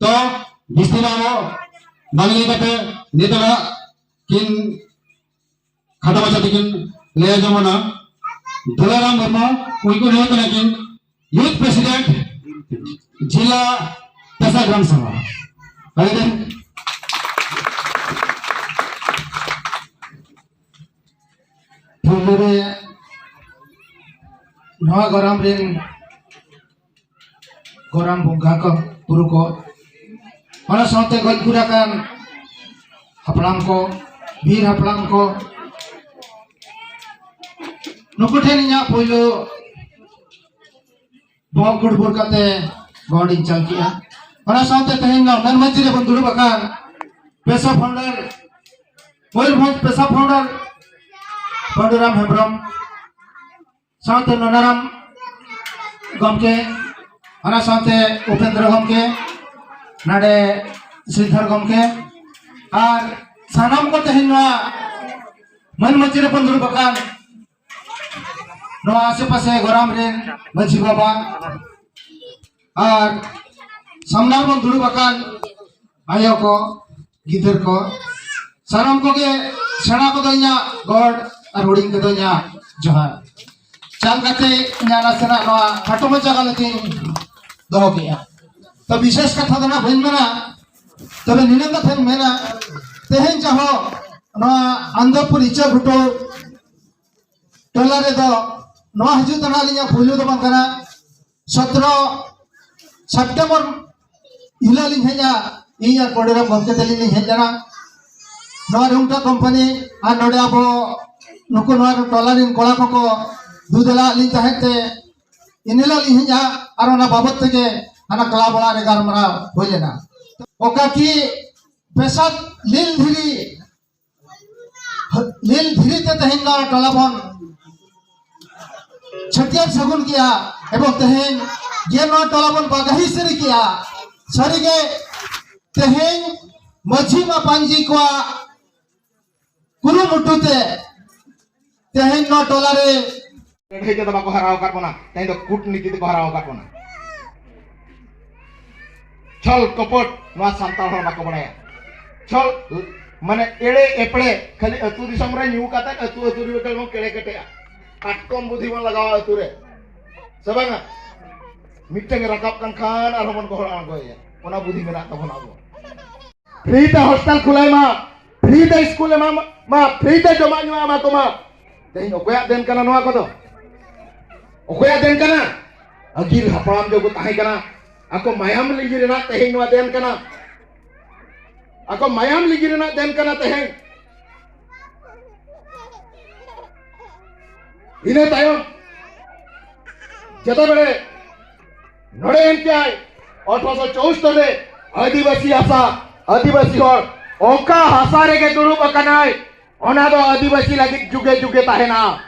तो बिस्तिमामो बांगली कते नितला किन खाता बचा तिकिन ले जमना दुलाराम मुर्मू उनको नहीं करना किन यूथ प्रेसिडेंट जिला पेशा ग्राम सभा अरे दिन फुलरे नवा गरम बुंगा को पुरु को mana साथे गजगुराkan haplam ko bir haplam ko nuku theninya poilo bog gurbur kate body chalkia mana साथे tehengna man majire bonduru bakan pesa founder moilbhoj pesa founder Panduram Hebrom साथे nonaram gomke mana साथे Upendra gomke नाडे श्रीधर गमके और सानाम को तेहनवा मन मचिरे पंदुरु बकान नवा आसे पासे गराम rain मची बाबा और सामनाल पंदुरु बकान आयो को गिदर को सानाम को के सेना को दोnya गॉड और हुडिंग को दोnya जोहार चाल कते न्याना सेना नवा फाटो मचा गलती दो किया तो विशेष कथा दना भइन मना तबे निनंग थन मेना तेहेन चाहो न आंध्रपुर इचा भुटो टोला रे दो न हजु तना लिया फुलु दो बंकना 17 सितंबर इला लिन हेजा इया कोडेरा गमके तली लिन हेजना न रुंटा कंपनी आ नडे अबो नुको न टोला रिन कोला को दुदला लिन चाहते इनेला लिन हेजा आरो ना बाबत के आना कला बड़ा रे गारमरा होलेना ओका की पेशाद लील धीरी ते तहेंगा टलाबन छटिया सगुन किया एवं तहें ये न टलाबन बागाही सरी किया सरी के तहें मझी मा पांजी को कुरु मुटुते तहें न टला रे हे के दबा को हराव करबना तहें तो कूटनीति को हराव करबना छल कपट नवा सांताल हर बाको बनाया छल माने एड़े एपड़े खाली अतु दिसम रे न्यू काता अतु अतु रे कल केड़े कटेया काटकम बुद्धि मन लगावा अतु रे सबंगा मिटंग रकाब कान खान आर हमन को हरान गया ओना बुद्धि मेना तबन आबो फ्री ते हॉस्टल खुलाय मा फ्री ते स्कूल मा फ्री ते जमा न्यू मा को मा तेन ओकया देन कना नवा को दो ओकया देन कना अगिल हपड़ाम जो को ताहे कना ako mayam ligi rena teheng wa den kana ako mayam ligi rena den kana teheng ine tayom jeta bele node enkai 1874 re adivasi hor onka hasa rege duru bakanai ona do adivasi lagi juge juge tahena